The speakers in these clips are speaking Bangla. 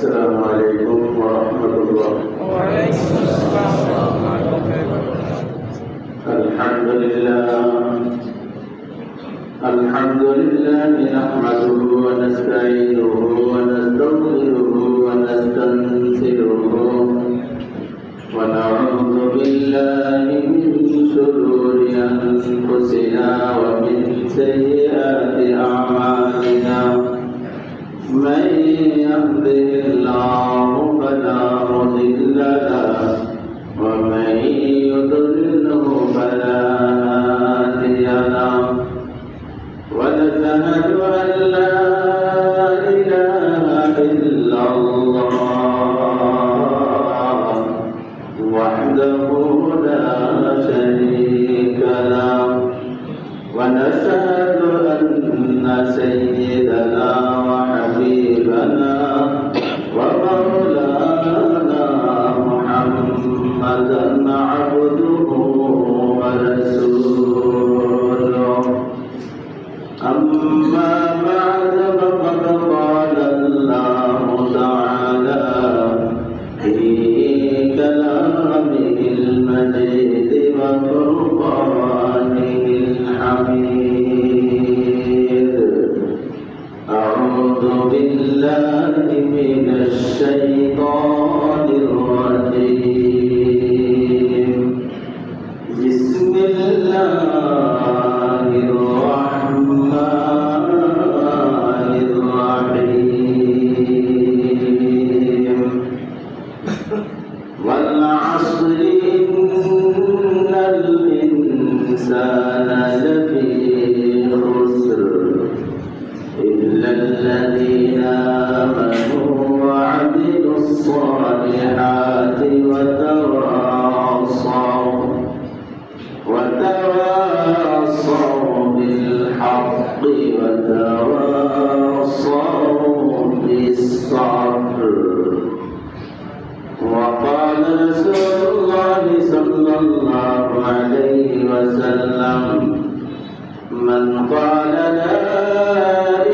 السلام عليكم ورحمة الله. وعليكم السلام ورحمة الله وبركاته. الحمد لله نحمده ونستعينه ونستغفره ونستنصره ونعوذ بالله من شرور أنفسنا ومن سيئات أعمالنا. من يهده الله فلا مضل له ومن يضلله فلا هادي له. ونشهد أن لا إله إلا الله وحده لا شريك له. ونشهد أن سيدنا وحبيبنا ومولانا محمدا عبده ورسوله. أما بعد فقد قال الله تعالى في كلامه المجيد وفرقانه الحميد. أعوذ بالله من الشيطان الرجيم. بسم الله الرحمن الرحيم. والعصر إن الإنسان لفي خسر إلا الذين آمنوا وعملوا الصالحات وتواصوا بالحق وتواصوا بالصبر. وقال رسول الله صلى الله عليه وسلم: من قال لا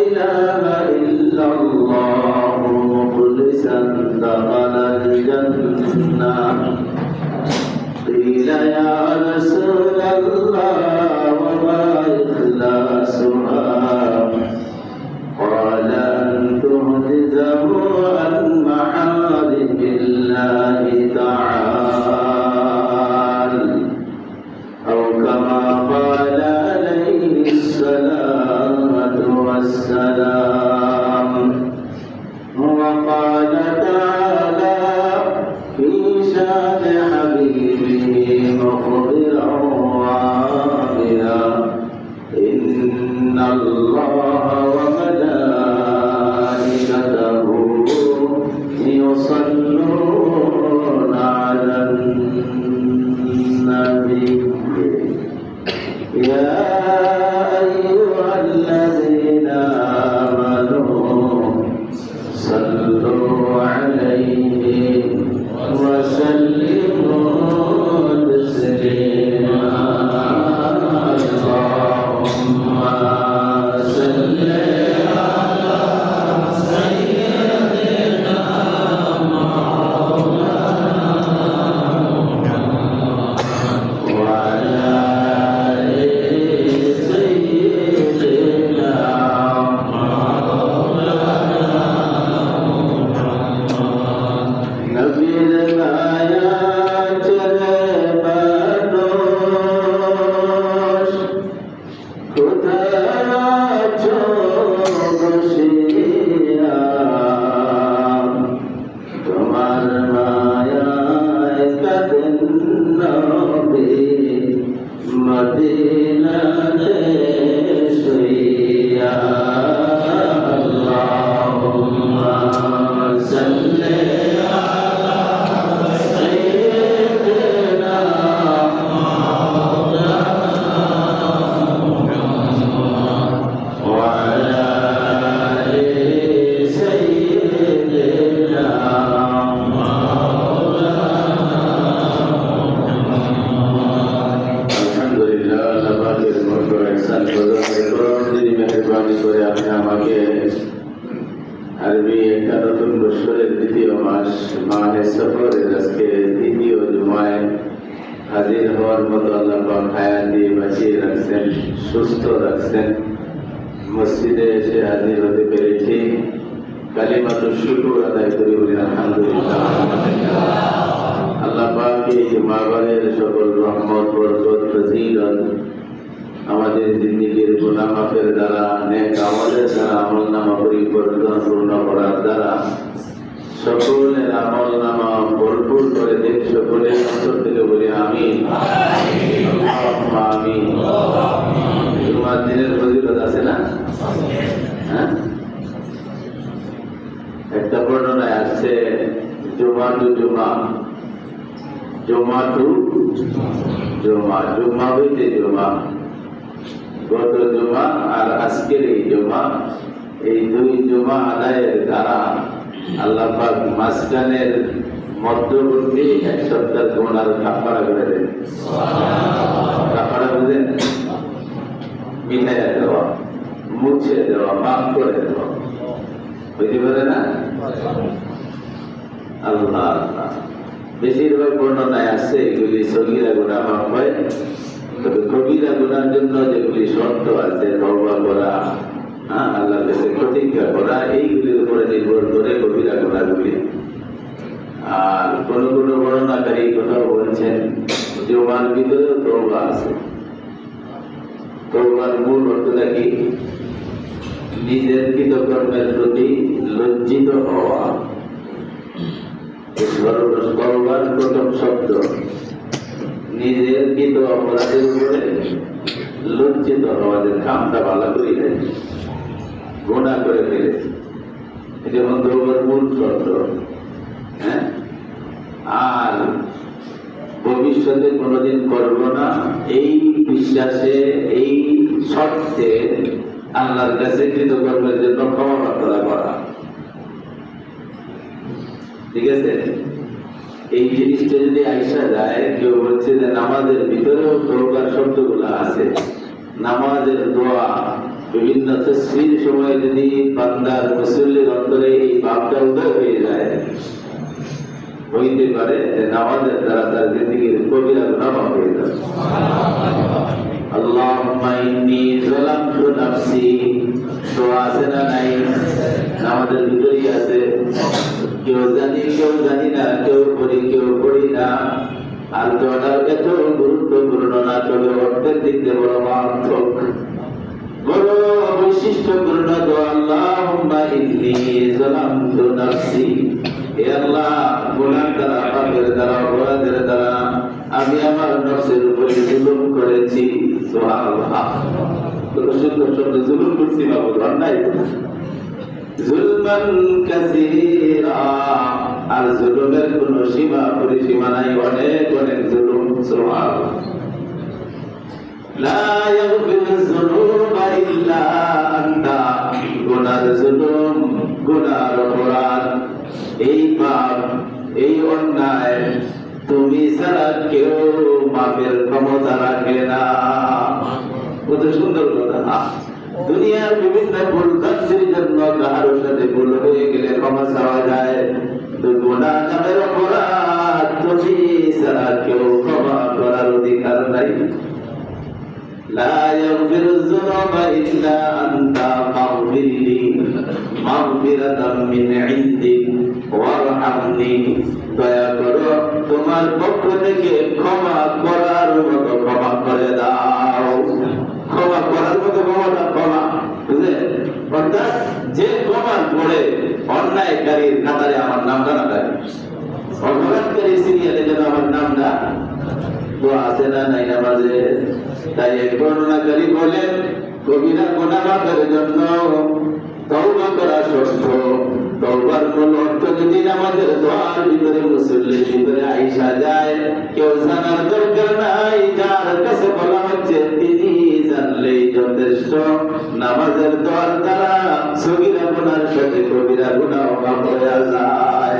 إله إلا الله مخلصا دخل الجنة. قيل يا رسول الله وما إخلاصها؟ قال أن تحدثه عن محارم الله تعالى أو كما قال عليه الصلاة والسلام. وقال تعالى في شان حبيبه مخبرا وعاملا: إن الله وملائكته يصلون على النبي يا أيها الذين آمنوا صلوا عليه وسلموا تسليما. اللهم صل على سيدنا مولانا وعلى آل سيدنا مولانا মাস মাহে সফরের আজকে দ্বিতীয় জুমায় হাজির হওয়ার মতো আল্লাহ পাক হায়াত দিয়ে বাঁচিয়ে রাখছেন, সুস্থ রাখছেন। মসজিদে এসে হাজির হতে পেরেছি। কালিমাতুশ শুকর আদায় করি, বলি আলহামদুলিল্লাহ। আল্লাহ পাক এই জুমাবারের সকল রহমত, বরকত, ফজিলত আমাদের জিন্দেগীর গুনাহ মাফের দ্বারা, নেক আমলের দ্বারা, আমলনামা পরিবর্তন পূর্ণ করার দ্বারা সকলের আমলনামা ভরপুর করে দেখ। সকলের অন্তর থেকে বলি আমিন, আল্লাহুম্মা আমিন। জুমার দিনের ফজিলত আছে না? হ্যাঁ, একটা বর্ণনায় আসছে জুমা টু জুমা, জুমা টু জুমা, জুমা হইতে জুমা। গত জুমা আর আজকের এই জুমা, এই দুই জুমা আদায়ের দ্বারা আল্লাহ পাক মাঝখানের মধ্যবর্তী এক সপ্তাহ গুনার কাফারা করে দেন। কাফারা বুঝেন? মিটাইয়া দেওয়া, মুছে দেওয়া, মাফ করে দেওয়া, বুঝতে পারে না? আল্লাহ আল্লাহ। বেশিরভাগ বর্ণনায় আসছে এগুলি সগীরা গুনাহ মাফ হয়, তবে কবিরা গুনার জন্য যেগুলি শর্ত আছে, তওবা করা, আল্লাহর কাছে প্রতিজ্ঞা করা, এইগুলির উপরে নির্ভর করে কবিরা গুনাহগুলি। আর কোন কোন বর্ণনাকারী কথাও বলছেন জুমার ভিতরেও তওবা আছে। তওবার মূল অর্থটা কি? নিজের কৃতকর্মের প্রতি লজ্জিত হওয়া। তওবার প্রথম শব্দ নিজের কৃত অপরাধের উপরে লজ্জিত হওয়া, যে কামটা ভালো করি নাই, গুনাহ করে ফেলেছি, এটা তওবার মূল শব্দ। হ্যাঁ, আর ভবিষ্যতে কোনোদিন করব না, এই বিশ্বাসে, এই শর্তে আল্লাহর কাছে কৃতকর্মের জন্য ক্ষমা প্রার্থনা করা। ঠিক আছে? এই জিনিসটা যদি আইসা যায়, কেউ বলছে যে নামাজের ভিতরেও তওবার শব্দগুলো আছে, নামাজের দোয়া, বিভিন্ন তাসবির সময় যদি বান্দার মুসল্লির অন্তরে এই ভাবটা উদয় হয়ে যায়, হইতে পারে যে নামাজের দ্বারা তার জিন্দেগীর কবিরা গুনাহ মাফ হয়ে যাবে। আল্লাহুম্মা ইন্নী যালামতু নাফসি, তো আছে না নাই? নামাজের ভিতরেই আছে। কেউ জানি, কেউ জানি না, কেউ পড়ি, কেউ পড়ি না। আর দোয়াটা এত গুরুত্বপূর্ণ না, তবে অর্থের দিক দিয়ে বড় মারাত্মক, বড় বৈশিষ্ট্যপূর্ণ দোয়া। আল্লাহুম্মা ইন্নী যালামতু নাফসি, হে আল্লাহ, গুনাহ দ্বারা, পাপের দ্বারা, অপরাধের দ্বারা আমি আমার নফসের উপরে জুলুম করেছি। সুবহানাল্লাহ। কত সুন্দর শব্দ, জুলুম করছি বাবু, অন্যায় জুলমান কাসীরা। আর জুলুমের কোন সীমা পরিসীমা নাই, অনেক অনেক জুলুম। সুবহানাল্লাহ। লা ইয়াগফিরুয যুনুবা ইল্লা আনতা, গুনার জুলুম, গুনার অপরাধ, এই পাপ, এই অন্যায় তুমি ছাড়া কেউ মাপের ক্ষমতা রাখে না। কত সুন্দর কথা। দুনিয়ার বিভিন্ন ভুল কাজের জন্য কারোর সাথে ভুল হয়ে গেলে ক্ষমা চাওয়া যায়, তো গুনাহ নামের অপরাধ তুমি ছাড়া কেউ ক্ষমা করার অধিকার নাই। লা ইয়াগফিরুয যুনুবা ইল্লা আনতা ফাগফিরলি মাগফিরাতাম মিন ইনদিক ওয়ারহামনি, দয়া করো, তোমার পক্ষ থেকে ক্ষমা করার মতো ক্ষমা করে দাও। ক্ষমা করার মতো ক্ষমতা, ক্ষমা, বুঝলেন? অর্থাৎ যে ক্ষমা করে অন্যায়কারীর কাতারে আমার নামটা না থাকে, অপরাধকারী সিরিয়ালে যেন আমার নামটা তো আছে না নাই নামাজে। তাই এক বর্ণনাকারী বলেন, কবিরা গুনাহ মাফের জন্য তওবা করা শর্ত। তওবার মূল অর্থ যদি নামাজের দোয়ার ভিতরে, মুসল্লির ভিতরে আইসা যায়, কেউ জানার দরকার নাই, যার কাছে বলা হচ্ছে তিনি জানলেই যথেষ্ট। নামাজের দোয়ার দ্বারা সগীরা গুনার সাথে কবিরা গুনাহ মাফ হয়ে যায়।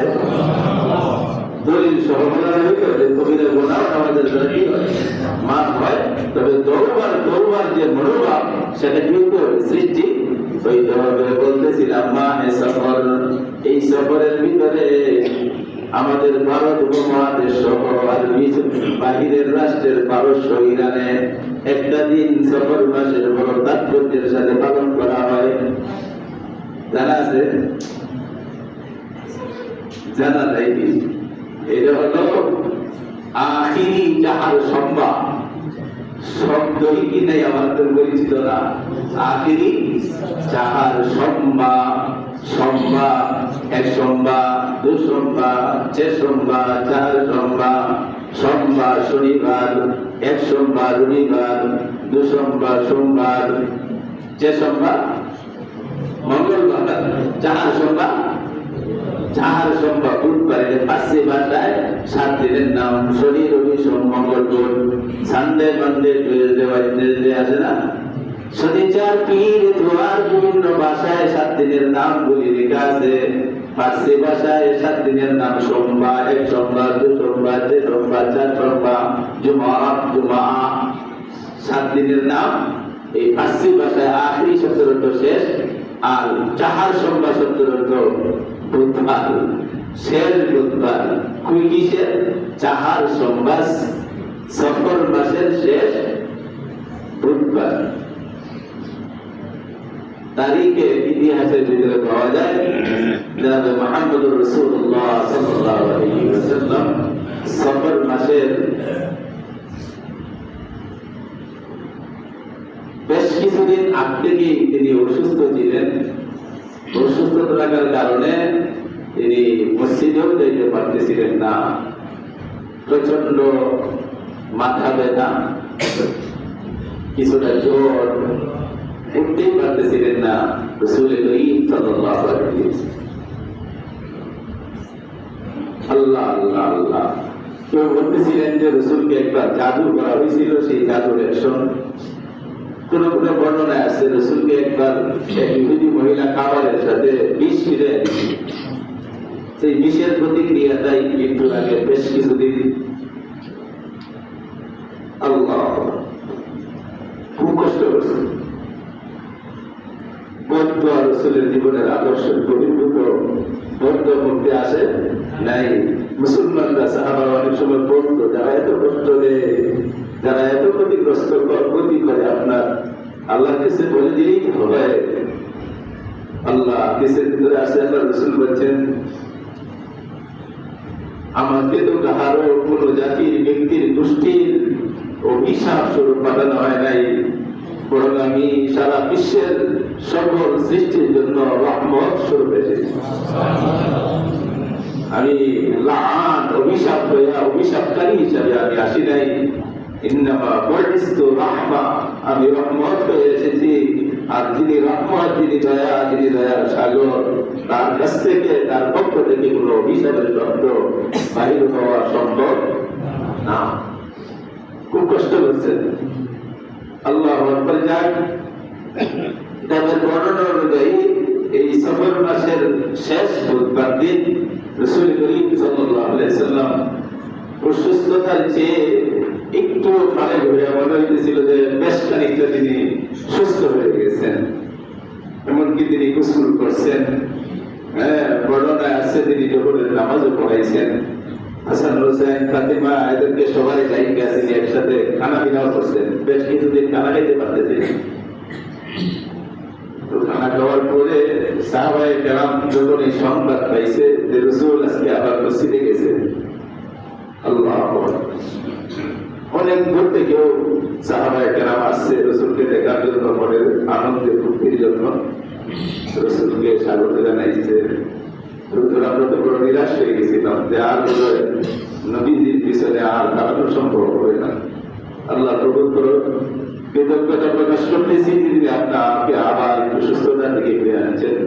দলিল সহ বলা হইল যে কবিরা গুনাহ আমাদের দ্বারা কি হয়? মাফ হয়। তবে তওবার যে মনোভাব, সেটা কি হইতে হবে? সৃষ্টি হইতে হবে। বলতেছিলাম মাহে সফর, এই সফরের ভিতরে আমাদের ভারত উপমহাদেশ সহ আর বাহিরের রাষ্ট্রের পারস্য ইরানে একটা দিন সফর মাসের বড় তাৎপর্যের সাথে পালন করা হয়। জানা আছে? জানা নাই? এটা হলো আখিরি যাহার সম্ভব শব্দই কি নাই আমাদের পরিচিত না। আখিরি যাহার সম্ভব, সম্ভব এক সম্ভব, দু সম্ভব, চে সম্ভব, চার সম্ভব, সোমবার শনিবার, এক সোমবার রবিবার, দু সোমবার সোমবার, চে সোমবার মঙ্গলবার, চার সোমবার, চার সোমবার বুধবার। ফার্সি ভাষায় 7 দিনের নাম শনি রবি সোম মঙ্গল বুধ, সানডে মানডে টুইসডে ওয়েডনেসডে আছে না। শনিবার পীর এতবার বিভিন্ন ভাষায় 7 দিনের নামগুলি লেখা আছে। ফার্সি ভাষায় 7 দিনের নাম সোমবার, এক সোমবার, দু সোমবার, তিন সোমবার, চার সোমবার, জুমা, জুমা 7 দিনের নাম। এই ফার্সি ভাষায় আখিরি শব্দের অর্থ শেষ, আর চাহার সোমবার শব্দের অর্থ বুধবার, শেষ বুধবার। কুই কিসের? চাহার সোমবার, সফর মাসের শেষ বুধবার। তারিখে ইতিহাসের ভিতরে পাওয়া যায় জনাব মুহাম্মদুর রাসূলুল্লাহ সাল্লাল্লাহু আলাইহি ওয়াসাল্লাম সফর মাসের বেশ কিছুদিন আগ থেকেই তিনি অসুস্থ ছিলেন। অসুস্থ থাকার কারণে তিনি মসজিদেও যেতে পারতেছিলেন না। প্রচন্ড মাথা ব্যথা, কিছুটা জ্বর, উঠতেই পারতেছিলেন না। রাসূল করিম সাল্লাল্লাহু আলাইহি ওয়াসাল্লাম আল্লাহ আল্লাহ আল্লাহ। কেউ বলতেছিলেন যে রাসূলকে একবার জাদু করা হয়েছিল, সেই জাদুর অ্যাকশন। কোন কোন বর্ণনায় আছে রাসূলকে একবার এক ইহুদি মহিলা খাবারের সাথে বিষ মিলে সেই বিষের প্রতিক্রিয়াটাই কিন্তু আগে বেশ কিছুদিন। আল্লাহ খুব কষ্ট করছে। বদ্ধ রাসূলের জীবনের আদর্শ পরিপূর্ণ বদ্ধ মধ্যে আসে নাই। মুসলমানরা সাহাবারা অনেক সময় বলতো, যারা এত কষ্ট দেয়, যারা এত ক্ষতিগ্রস্ত ক্ষতি করে, আপনার আল্লাহ কাছে বলে দিলেই হবে। আল্লাহ কিসের ভিতরে আসে, আল্লাহ রাসূল বলছেন, আমাকে তো কাহারও কোন জাতির ব্যক্তির গোষ্ঠীর অভিশাপ স্বরূপ পাঠানো হয় নাই, বরং আমি সারা বিশ্বের সকল সৃষ্টির জন্য রহমত স্বরূপ এসেছি। আমি লাআন অভিশাপ হইয়া অভিশাপকারী হিসাবে আমি আসি নাই। ইন্নামা বুইস্তু রাহমা, আমি রহমত হয়ে এসেছি। আর যিনি রহমত, যিনি দয়া, যিনি দয়ার সাগর, তার কাছ থেকে, তার পক্ষ থেকে কোনো অভিশাপের শব্দ বাহির হওয়া সম্ভব না। খুব কষ্ট করছেন। আল্লাহু আকবার। যাক, তাদের বর্ণনা অনুযায়ী এই সফর মাসের শেষ বুধবার দিন রাসূল করিম সাল্লাল্লাহু আলাইহি ওয়াসাল্লাম অসুস্থতার চেয়ে একটু ফালে ঘুরে মনে হইতেছিল যে বেশ খানিকটা তিনি সুস্থ হয়ে গেছেন। এমনকি তিনি গোসল করছেন। বর্ণনায় আছে তিনি জোহরের নামাজও পড়াইছেন। হাসান হোসেন ফাতেমা এদেরকে সবাই দায়িত্বে আছেন, একসাথে খানা পিনাও করছেন। বেশ কিছুদিন খানা খাইতে পারতেছেন। খানা খাওয়ার পরে সাহাবায়ে কেরাম যখন এই সংবাদ পাইছে যে রাসূল আজকে আবার মসজিদে গেছেন, আল্লাহু আকবার, অনেক দূর থেকেও সাহাবায়ে কেরাম আসছে রাসূলকে দেখার জন্য, মনের আনন্দে ফুর্তির জন্য রাসূলকে স্বাগত জানাইছে। আমরা তো বড় নিরাশ হয়ে গেছিলাম যে আর নবীজির পিছনে আর দাঁড়ানো সম্ভব হবে না। আল্লাহ প্রভুত্ব কৃতজ্ঞতা প্রকাশ করতেছি, তিনি আপনাকে আবার একটু সুস্থতার দিকে ফিরে আনছেন।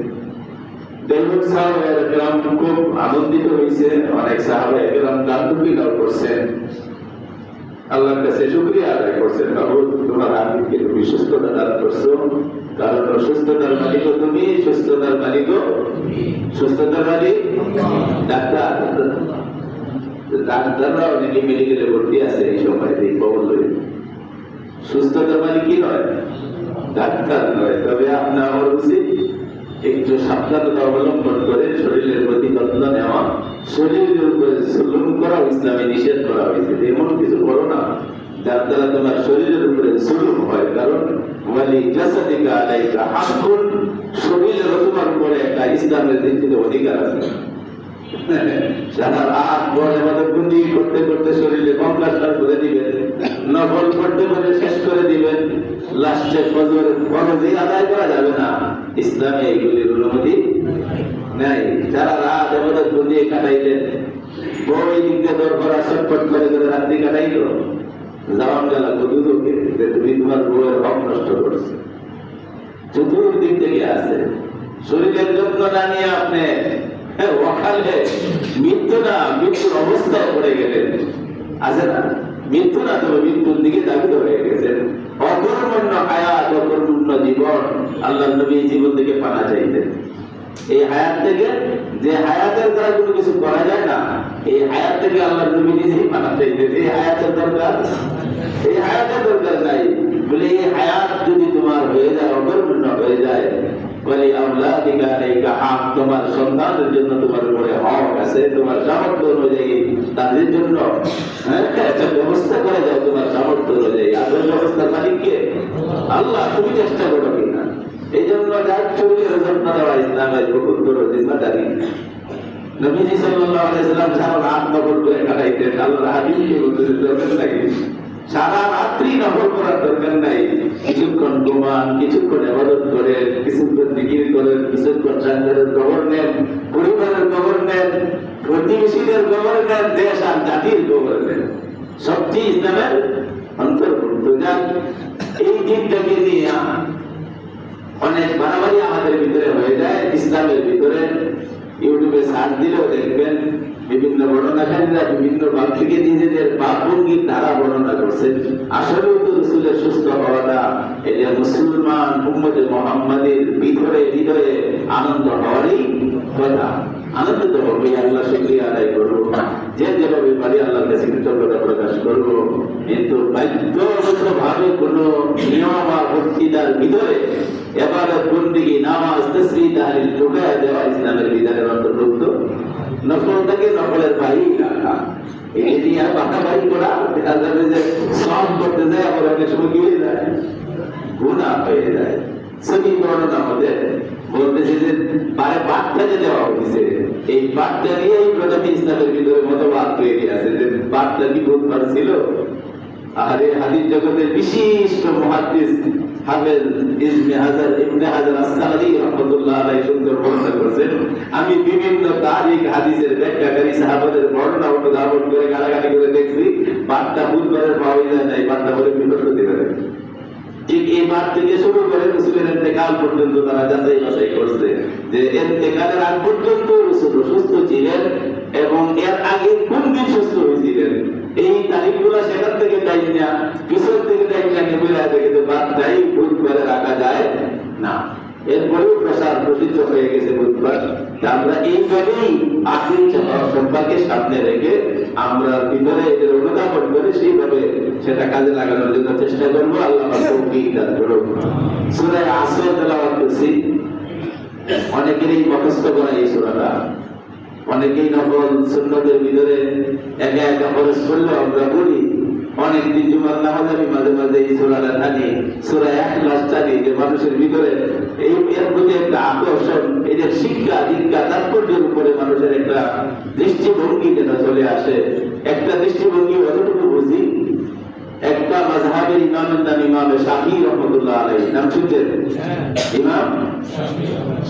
সাহাবায়ে কেরাম খুব আনন্দিত হয়েছে। অনেক সাহাবায়ে কেরাম দান-দক্ষিণাও করছেন, আল্লাহর কাছে শুকরিয়া আদায় করছেন। বাবু, তোমার আমিকে তুমি সুস্থতা দান করছো, কারণ অসুস্থতার মালিকও তুমি, সুস্থতার মালিকও সুস্থতার মালিক ডাক্তাররা অনেকে মেডিকেলে ভর্তি আছে এই সময় বলল, সুস্থতার মালিক কি নয়? ডাক্তার নয়। তবে আপনার উচিত একটু সাবধানতা অবলম্বন করে শরীরের প্রতি যত্ন নেওয়া। শরীরের উপরে জুলুম করা ইসলামে নিষেধ করা হয়েছে। এমন কিছু করো না যার দ্বারা তোমার শরীরের উপরে জুলুম হয়, কারণ ওয়ালি জাসাদিকা আলাইকা হাক্কুন, শরীরের তোমার উপরে একটা ইসলামের দৃষ্টিতে অধিকার আছে। সারা রাত বড় ইবাদত বন্দি করতে করতে শরীরে কঙ্কাল করে দিবেন, নফল করতে করতে শেষ করে দিবেন, লাস্টে ফজর ফরজে আদায় করা যাবে না। ইসলামে এগুলির অনুমতি নাই। সারা রাত ইবাদত বন্দি কাটাইলেন, বউ এই দিক দিয়ে দৌড় করা ছটফট করে করে রাত্রি কাটাইল, জবান গেল দুদুকে যে তুমি তোমার বউয়ের হক নষ্ট করছো। চতুর্দিক থেকে আছে শরীরের যত্ন না নিয়ে আপনি ওখানে মৃত্যু না মৃত্যুর অবস্থায় পড়ে গেলেন, আছে না? মৃত্যু না, তবে মৃত্যুর দিকে দাবিত হয়ে গেছেন। অকর্মণ্য হায়াত, অকর্মণ্য জীবন। আল্লাহ নবী জীবন থেকে পানা চাইতেন। এই হায়াত থেকে, যে হায়াতের দ্বারা কোনো কিছু করা যায় না, এই হায়াত থেকে আল্লাহ নবী নিজেই পানা চাইতেন। এই হায়াতের দরকার, এই হায়াতের দরকার নাই বলে, এই হায়াত যদি তোমার হয়ে যায়, অকর্মণ্য হয়ে যায়, বলে আওলাদিকা আলাইকা হক, তোমার সন্তানদের জন্য তোমার উপরে হক আছে। তোমার সামর্থ্য অনুযায়ী তাদের জন্য একটা ব্যবস্থা করে যাও, তোমার সামর্থ্য অনুযায়ী। আসল ব্যবস্থা মালিককে আল্লাহ। তুমি চেষ্টা করো কিনা? এই জন্য যার শরীরের যত্ন দেওয়া ইসলামের খুব বড় জিম্মাদারি। নবীজি সাল্লাল্লাহু আলাইহি ওয়াসাল্লাম সারা রাত নফল করে কাটাইতেন। আল্লাহর হাবিবকে বলতেন দরকার নাই, সারা রাত্রি নফল করার দরকার নাই, কিছুক্ষণ ঘুমান, কিছুক্ষণ ইবাদত করেন, কিছুক্ষণ জিকির করেন, কিছুক্ষণ সন্তানের খবর নেন, পরিবারের খবর নেন, প্রতিবেশীদের খবর নেন, দেশ আর জাতির খবর নেন। সবচেয়ে ইসলামের অন্তর্ভুক্ত। যান এই দিকটাকে নিয়ে অনেক বাড়াবাড়ি আমাদের ভিতরে হয়ে যায়। ইসলামের ভিতরে ইউটিউবে সার্চ দিলেও দেখবেন বিভিন্ন বর্ণনাকারীরা বিভিন্ন ভাব থেকে নিজেদের ভাবভঙ্গির ধারা বর্ণনা করছেন। আসলেও তো রাসূলের সুস্থ হওয়াটা এটা মুসলমান উম্মতে মুহাম্মাদের ভিতরে হৃদয়ে আনন্দ হওয়ারই কথা। আনন্দ তো হবে, আল্লাহ শুকরিয়া আদায় করবো, যে যেভাবে পারি আল্লাহর কাছে কৃতজ্ঞতা প্রকাশ করবো। কিন্তু বাধ্যগত ভাবে কোন নিয়ম আর বক্তৃতার ভিতরে ইবাদত বন্দেগী নামাজ তাসবিহ তাহলিল ঢুকায় দেওয়া ইসলামের বিধানের অন্তর্ভুক্ত। নফলটাকে নফলের বাইরেই রাখা, এই নিয়ে বাড়াবাড়ি করা, দেখা যাবে যে সব করতে যায়, আবার অনেক সময় কি হয়ে যায়, গুনাহ হয়ে যায়। সহি বর্ণনা আমাদের বলতেছে যে বার্তা যে দেওয়া হয়েছে, এই বার্তা নিয়েই প্রথমে ইসলামের ভিতরে মতবাদ তৈরি আছে যে বার্তা কি বুধবার ছিল। আর এই হাদিস জগতের বিশিষ্ট মুহাদ্দিস হাফেজ ইবনে হাজার আসকালানি রাহমাতুল্লাহ আলাইহি সুন্দর বর্ণনা করেছেন। আমি বিভিন্ন তারিখ হাদিসের ব্যাখ্যাকারী সাহাবাদের বর্ণনা অনুধাবন করে গালাগালি করে দেখছি, বার্তা বুধবারের পাওয়া যায় নাই, বার্তা বলে বৃহস্পতিবারের। ঠিক এই বাদ থেকে শুরু করে রাসূলের ইন্তেকাল পর্যন্ত তারা যাচাই বাছাই করছে যে ইন্তেকালের আগ পর্যন্ত রাসূল সুস্থ ছিলেন এবং এর আগে কোন দিন সুস্থ হয়েছিলেন, এই তারিখগুলো সেখান থেকে দেয় না, পিছন থেকে দেয় না, নিবিলা থেকে তো বাদটাই বুধবারে রাখা যায় না। এরপরেও প্রসার প্রসিদ্ধ হয়ে গেছে বুধবার। আমরা এইভাবেই আখির সম্পর্কে সামনে রেখে আমরা ভিতরে এদের অনুধাবন করে সেইভাবে সেটা কাজে লাগানোর জন্য চেষ্টা করবো। আল্লাহ তৌফিক দান করুন। সূরা আসর তেলাওয়াত করছি, অনেকেরই মুখস্থ করা এই সূরাটা, অনেকেই নফল সুন্নতের ভিতরে একা একা ফরজ করলেও আমরা বলি। অনেকদিন জুমার নামাজ আমি মাঝে মাঝে এই সূরাটা টানি, সূরা ইখলাস টানি, যে মানুষের ভিতরে এই এর প্রতি একটা আকর্ষণ, এদের শিক্ষা দীক্ষা তাৎপর্যের উপরে মানুষের একটা দৃষ্টিভঙ্গি যেন চলে আসে। একটা দৃষ্টিভঙ্গি অতটুকু বুঝি, একটা মাযহাবের ইমামের নাম ইমাম শাফিঈ রাহমাতুল্লাহ আলাইহি, নাম শুনছেন? ইমাম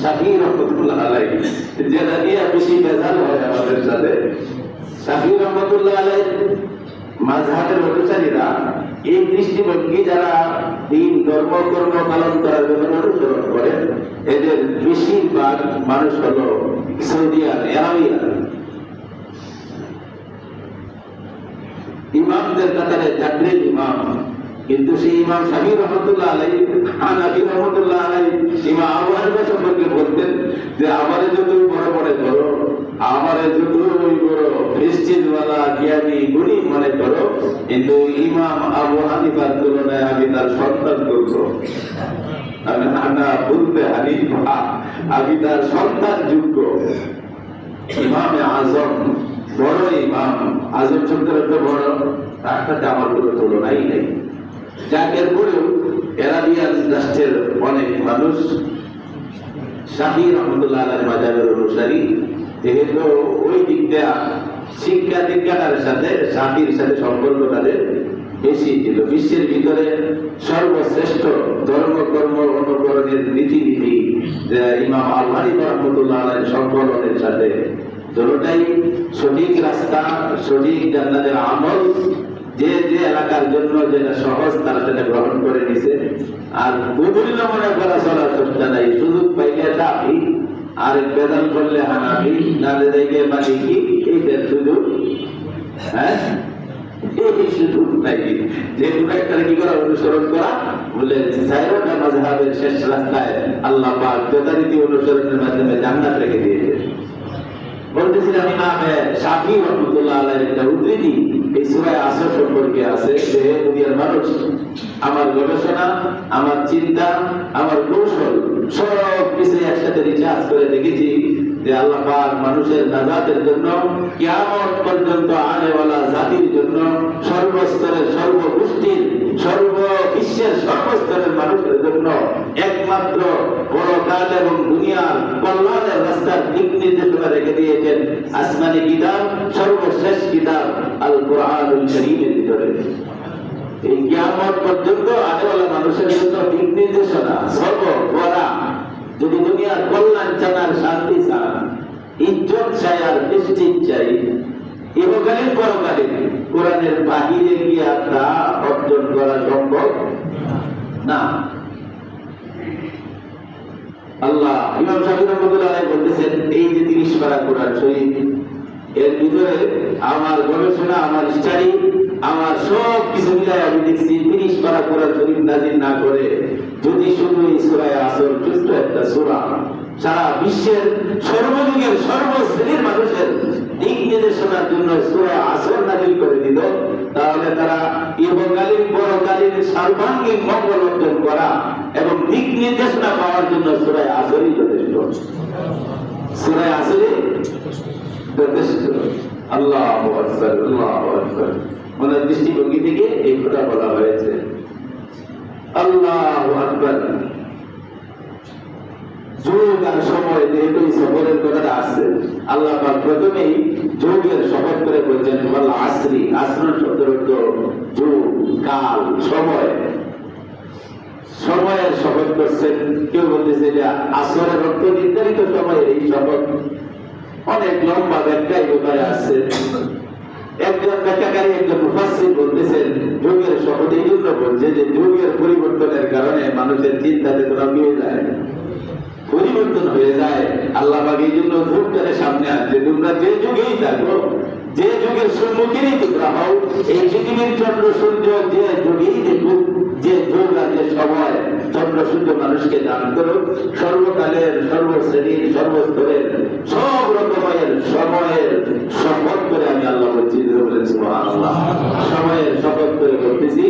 শাফিঈ রাহমাতুল্লাহ আলাইহি, যেটা নিয়ে বেশি ভেজাল হয় আমাদের সাথে। শাফিঈ রাহমাতুল্লাহ আলাইহি মাযহাবের অনুসারীরা এই দৃষ্টিভঙ্গি যারা দিন ধর্ম কর্ম পালন করার জন্য অনুসরণ করেন, এদের বেশিরভাগ মানুষ হলো সৌদিয়ান, আরবিয়ান। ইমামদের কাতারে জাকরির ইমাম, কিন্তু সেই ইমাম শাফিঈ রাহমাতুল্লাহ আলাইহি, হানাফি রাহমাতুল্লাহ আলাইহি ইমাম আবু হানিফা সম্পর্কে বলতেন যে আমারে যতই বড় বড় করো, আমারে যতই বড় প্রেস্টিজওয়ালা জ্ঞানী গুণী মনে করো, কিন্তু ইমাম আবু হানিফার তুলনায় আমি তার সন্তান করবো। আমি আনা বলতে হানিফা, আমি তার সন্তান যোগ্য। ইমামে আজম বড় ইমাম, আজম শব্দের অর্থ বড়, তার সাথে আমার কোনো তুলনাই নেই। যাক, এরপরেও এরাবিয়ান রাষ্ট্রের অনেক মানুষ শাফি রহমতুল্লাহ আলাইহির মাযহাবের অনুসারী, যেহেতু ওই দিক দিয়ে শিক্ষা দীক্ষার সাথে শাফির সাথে সম্পর্ক তাদের বেশি ছিল। বিশ্বের ভিতরে সর্বশ্রেষ্ঠ ধর্মকর্ম অনুকরণের রীতিনীতি ইমাম আল হানিফ রহমতুল্লাহ আলাইহির সংকলনের সাথে দুটোটাই সঠিক রাস্তা, সঠিক জান্নাতের আমল, যে যে এলাকার জন্য যেটা সহজ তারা সেটা গ্রহণ করে নিছে। আর বিভিন্ন মনে করা চলার চেষ্টা নাই, সুযোগ পাইলে শাফি আর বেদাল করলে হানাফি, নালে দেখে মালিকি, এইটার সুযোগ। হ্যাঁ, এই সুযোগ নাই, যে কোনো একটা কি করা, অনুসরণ করা। বলে চাইরোটা মাযহাবের শেষ রাস্তায় আল্লাহ পাক যথারীতি অনুসরণের মাধ্যমে জান্নাত রেখে দিয়েছে। বলতেছিলাম ইমাম শাফি রহমতুল্লাহ আলাইহির একটা উদ্ধৃতি এই সূরা আসর সম্পর্কে আছে যে, দুনিয়ার মানুষ, আমার গবেষণা, আমার চিন্তা, আমার কৌশল সব কিছু একসাথে রিচার্জ করে দেখেছি যে আল্লাহ পাক মানুষের নাজাতের জন্য, কিয়ামত পর্যন্ত আনেওয়ালা জাতির জন্য, সর্বস্তরের, সর্বগোষ্ঠীর, বিশ্বের সর্বস্তরের মানুষের জন্য একমাত্র পরকাল এবং দুনিয়ার কল্যাণের রাস্তার দিক নির্দেশনা রেখে দিয়েছেন আসমানি কিতাব, সর্বশেষ কিতাব আল কুরআনুল কারীমের ভিতরে। এই কিয়ামত পর্যন্ত আনেওয়ালা মানুষের জন্য দিক নির্দেশনা সর্বপরা। যদি দুনিয়ার কল্যাণ চান আর শান্তি চান, ইজ্জত চাই আর প্রেস্টিজ চাই, ইহকালীন পরকালীন, কোরআনের বাহিরে গিয়ে তা অর্জন করা সম্ভব না। আল্লাহ ইমাম শাফি রহমাতুল্লাহ আলাইহি বলতেছেন, এই যে 30 পারা কোরআন শরীফ, এর ভিতরে আমার গবেষণা, আমার স্টাডি, আমার সব কিছু মিলাই আমি দেখছি 30 পারা কোরআন শরীফ নাযিল না করে যদি শুধু এই সূরা আসর, ছোট্ট একটা সূরা, সারা বিশ্বের সর্বযুগের সর্বশ্রেণীর মানুষের দিক নির্দেশনার জন্য সূরা আসর নাযিল করে দিল, তাহলে তারা ইহকালীন পরকালীন সর্বাঙ্গীন মঙ্গল অর্জন করা এবং দিক নির্দেশনা পাওয়ার জন্য সূরা আসরই যথেষ্ট। সূরা আসরে যথেষ্ট। আল্লাহু আকবার, আল্লাহু আকবার। ওনার দৃষ্টিভঙ্গি থেকে এই কথা বলা হয়েছে। আল্লাহু আকবার। যুগ আর সময়, যেহেতু সফরের কথাটা আসছে, আল্লাহ পাক প্রথমেই যুগের শপথ করে বলছেন ওয়াল আসরি। আসর শব্দের অর্থ যুগ, কাল, সময়। সময়ের শপথ করছেন। কেউ বলতেছে যে আসরের অর্থ নির্ধারিত সময়ের এই শপথ। অনেক লম্বা ব্যাখ্যা এই ব্যাপারে আসছে। একজন ব্যাখ্যাকারী, একজন মুফাসসির বলতেছেন যুগের শপথ এই জন্য বলছে যে যুগের পরিবর্তনের কারণে মানুষের চিন্তা চেতনা হয়ে যায়, পরিবর্তন হয়ে যায়। আল্লাহ পাক এই জন্য যুগটারে সামনে আসছে, তোমরা যে যুগেই থাকো, যে যুগের সম্মুখীনই তোমরা হও, এই পৃথিবীর চন্দ্র সূর্য যে যুগেই দেখুক, যে যুগ আর যে সময় চন্দ্র সূর্য মানুষকে দান করুক, সর্বকালের, সর্বশ্রেণীর, সর্বস্তরের, সব রকমের সময়ের শপথ করে আমি আল্লাহ বলছি, বলেন সুবহানাল্লাহ। সময়ের শপথ করে বলতেছি,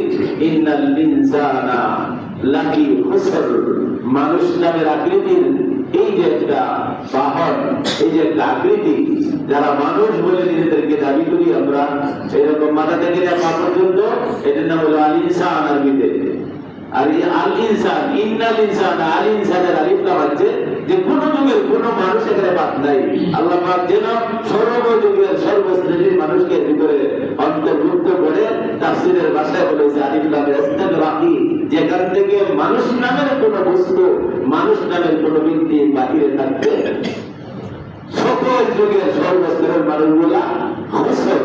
ইন্নাল ইনসানা লাফি খুসর। মানুষ নামের আকৃতির এই যে একটা বাহন, এই যে একটা আকৃতি, যারা মানুষ বলে নিজেদেরকে দাবি করি আমরা, এরকম মাথা থেকে পা পর্যন্ত, এটার নাম হলো আল ইনসান আরবিতে। আর এই আল ইনসান, ইন্নাল ইনসান, আল ইনসানের আলিফ নাম হচ্ছে যে কোন যুগের কোন মানুষ এখানে বাদ নাই। আল্লাহ পাক যেন সর্বযুগের সর্বশ্রেণীর মানুষকে ভিতরে অন্তর্ভুক্ত করে তাফসীরের ভাষায় বলেছে আলিফ লাম ইস্তিগরাকি, যেখান থেকে মানুষ নামের কোন বস্তু, মানুষ নামের কোন ব্যক্তি বাহিরে থাকবে, সকল যুগের সর্বস্তরের মানুষগুলা খুসর,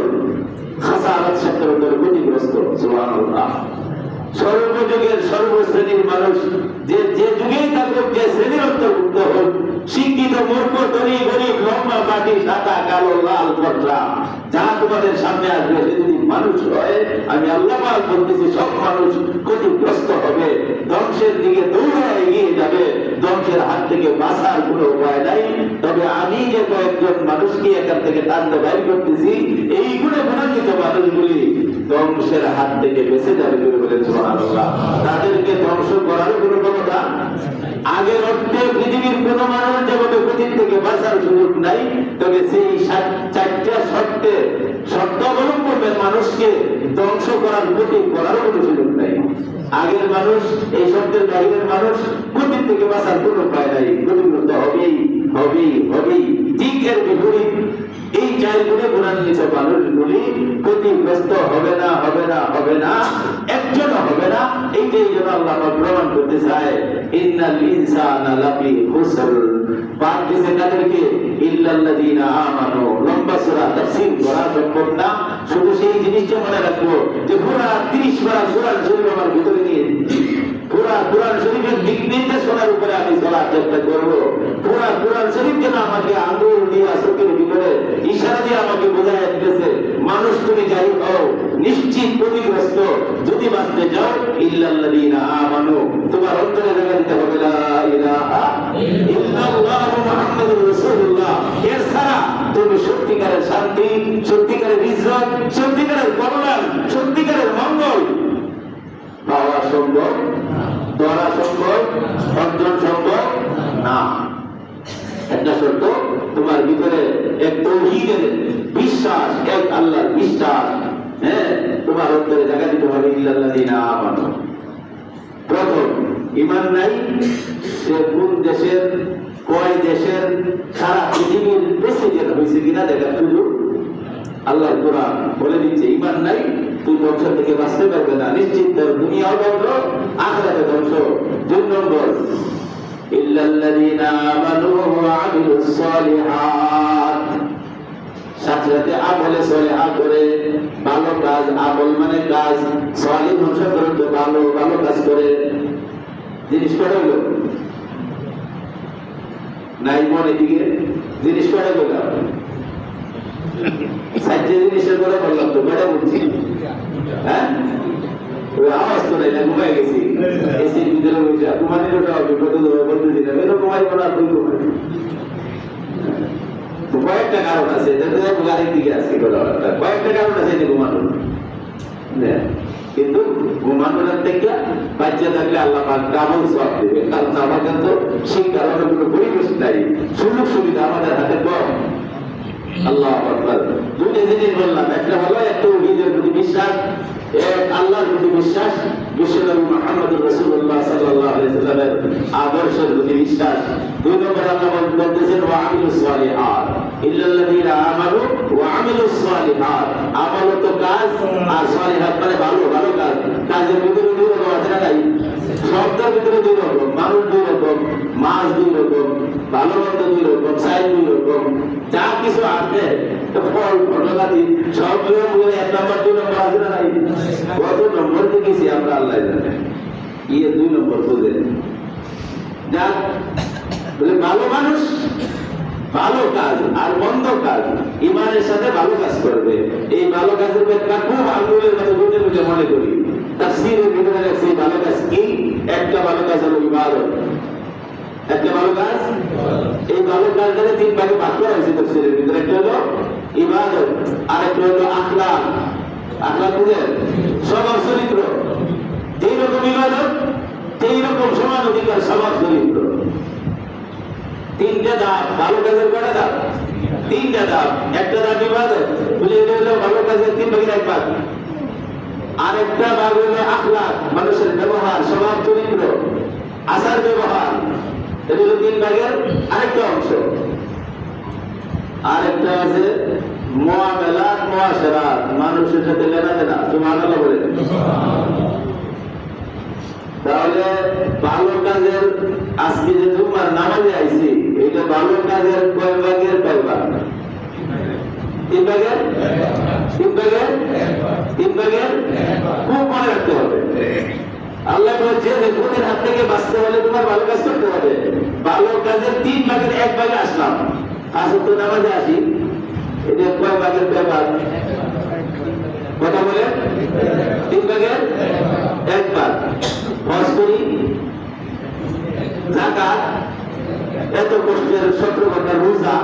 খাসারাত শব্দের উপর ক্ষতিগ্রস্ত। সুবহানাল্লাহ। সর্বযুগের সর্বশ্রেণীর মানুষ যে যে যুগেই থাকুক, যে শ্রেণীর অন্তর্ভুক্ত হোক, শিক্ষিত, মূর্খ, ধনী, গরিব, লম্বা, পাটি, সাদা, কালো, লাল, ফর্সা, যা তোমাদের সামনে আসবে, সে যদি মানুষ হয়, আমি আল্লাহ পাক বলতেছি সব মানুষ ক্ষতিগ্রস্ত হবে, ধ্বংসের দিকে দৌড়ে এগিয়ে যাবে, ধ্বংসের হাত থেকে বাঁচার কোনো উপায় নাই। তবে আমি যে কয়েকজন মানুষকে এখান থেকে টানতে বাইর করতেছি, এই গুণে গুণান্বিত মানুষগুলি ধ্বংসের হাত থেকে বেঁচে যাবে বলে বলেন সুবহানাল্লাহ। তাদেরকে ধ্বংস করার কোনো ক্ষমতা আগের অর্থে পৃথিবীর কোন মানুষ যেভাবে ক্ষতির থেকে বাঁচার সুযোগ নাই, তবে সেই 4টা শর্তে মানুষকে ধ্বংস করার ক্ষতি করারও কোনো সুযোগ নাই। আগের মানুষ, এই শব্দের বাইরের মানুষ ক্ষতির থেকে বাঁচার কোনো উপায় নাই, ক্ষতিগ্রস্ত হবেই হবেই হবেই। ঠিক এর বিপরীত এই চার গুণে গুণান্বিত মানুষগুলি ক্ষতিগ্রস্ত হবে না, হবে না, হবে না, একজনও হবে না। এইটাই যেন আল্লাহ প্রমাণ করতে চায়, ইন্নাল ইনসানা লাফি খুসর। বাদ দিয়েছে তাদেরকে ইল্লাল্লাযীনা আমানু। লম্বা সূরা তাফসীর করা সম্ভব না, শুধু সেই জিনিসটা মনে রাখবো যে পুরা 30 বার কোরআন শরীফ আমার ভিতরে নিয়ে পুরা কোরআন শরীফের দিক নির্দেশনার উপরে আমি চলার চেষ্টা করবো। পুরা কোরআন শরীফ যেন আমাকে আঙ্গুল দিয়ে চোখের ভিতরে ইশারা দিয়ে আমাকে বোঝায় দিতেছে, মানুষ তুমি যাই হও নিশ্চিত ক্ষতিগ্রস্ত। যদি বাঁচতে চাও ইল্লাল্লাযীনা আমানু, তোমার অন্তরে জায়গা দিতে হবে লা ইলাহা ইল্লাল্লাহু মুহাম্মাদুর রাসূলুল্লাহ। এর ছাড়া তুমি সত্যিকারের শান্তি, সত্যিকারের ইজ্জত, সত্যিকারের কল্যাণ, সত্যিকারের মঙ্গল পাওয়া সম্ভব, ধরা সম্ভব, অর্জন সম্ভব না। একটা শর্ত, তোমার ভিতরে এক তাওহীদের বিশ্বাস, এক আল্লাহর বিশ্বাস, হ্যাঁ, তোমার অন্তরে জায়গা দিতে হবে ইল্লাল্লাযীনা আমানু। প্রথম ঈমান নাই, সে কোন দেশের, কয় দেশের, সারা পৃথিবীর প্রেসিডেন্ট হয়েছে কিনা দেখার সুযোগ আল্লাহ কোরআন বলে দিচ্ছে। ঈমান নাই, তুই ধ্বংস থেকে বাঁচতে পারবে না, নিশ্চিত তোর দুনিয়াও ধ্বংস, আখিরাতে ধ্বংস। 2 নম্বর ইল্লাল্লাযীনা আমানু ওয়া আমিলুস সালিহাত। সাথে সাথে আমলে সলিহা করে, ভালো কাজ, আমল মানে কাজ, সলিহ হচ্ছে ভালো ভালো কাজ করে। জিনিস কটা হলো নাই মনে দিকে, জিনিস কটা হলো 60 জিনিসের কথা বললাম তো, কটা বলছি? হ্যাঁ, আওয়াজ তো নাই, ঘুমাই গেছি এসির ভিতরে বসে। ঘুমানির ওটা হবে কত বলতেছি না, এরকম ঘুমাই বলা তুই ঘুমাই। কয়েকটা কারণ আছে, গাড়ির দিকে আছে, কয়েকটা কারণ আছে যে ঘুমানোর। কিন্তু ঘুমানোর থেকে বাচ্চা থাকলে আল্লাহ পাক ডাবল সওয়াব দেবে, কারণ আমাদের তো সেই কারণে কোনো পরিবেশ নাই, সুযোগ সুবিধা আমাদের হাতে কম। আল্লাহু আকবার। 2টা জিনিস বললাম, একটা হলো একটা তাওহীদের প্রতি বিশ্বাস, এক আল্লাহর প্রতি বিশ্বাস, বিশ্বনবী মুহাম্মদুর রাসূলুল্লাহ সাল্লাল্লাহু আলাইহি ওয়াসাল্লামের আদর্শের প্রতি বিশ্বাস। 2 নম্বর আল্লাহ বলতেছেন ওয়া আমিলুস সালিহাত, ইল্লাল্লাযীনা আমানু ওয়া আমিলুস সালিহাত। আমল তো কাজ, আর সালিহাত মানে ভালো ভালো কাজ। কাজের ভিতরে 2 রকম আছে না নাই? শব্দের ভিতরে 2 রকম, মানুষ 2 রকম, মাছ 2 রকম, ভালো মন্দ 2 রকম, সাইজ 2 রকম, যা কিছু আছে ফল ফটকাদি সবগুলো মিলে 1 নম্বর 2 নম্বর আছে না নাই? কত নম্বর দেখেছি আমরা আল্লাহ জানে। 2 নম্বর বুঝে যা বলে ভালো মানুষ, ভালো কাজ আর মন্দ কাজ, ইমানের সাথে ভালো কাজ করবে। এই ভালো কাজের ব্যাখ্যা খুব আঙ্গুলের মতো বুঝে বুঝে মনে করি। তাফসীরের ভিতরে লেখছে ভালো কাজ কি? একটা ভালো কাজ হলো ইবাদত। একটা ভালো কাজ, এই ভালো কাজটাকে 3 ভাগে ভাগ করা হয়েছে তাফসীরের ভিতরে। একটা হলো ইবাদত, আর একটা হলো আখলাক। আখলাক বুঝেন? স্বভাব চরিত্র। 3 রকম ইবাদত, 3 রকম সমান অধিকার স্বভাব চরিত্র। 3টা ধাপ। ভালো কাজের কয়টা ধাপ? 3টা ধাপ। একটা ধাপ ইবাদত, বলে এটা হলো ভালো কাজের 3 ভাগের 1 ভাগ। আরেকটা ভাগ হলো আখলাক, মানুষের ব্যবহার, স্বভাব চরিত্র, আচার ব্যবহার। এটা হলো 3 ভাগের আরেকটা অংশ। আরেকটা আছে মুআমালাত, মুআশারাত, মানুষের সাথে লেনাদেনা। সুবহানাল্লাহ বলেন। তাহলে ভালো কাজের, আজকে যে জুমার নামাজে আইছি, এটা ভালো কাজের কয় ভাগের কয় ভাগ? 3 ভাগের 3 ভাগের 3 ভাগের। খুব মনে রাখতে হবে। আল্লাহ বলছে যে ক্ষতির হাত থেকে বাঁচতে হলে তোমার ভালো কাজ করতে হবে। ভালো কাজের 3 ভাগের 1 ভাগে আসলাম। আসর তো নামাজে আসি, এটা কয় ভাগের কয় ভাগ? কথা বলে 3 ভাগের 1 ভাগ। হজ করি, যাকাত, এত কষ্টের 17 ঘন্টার রোজা,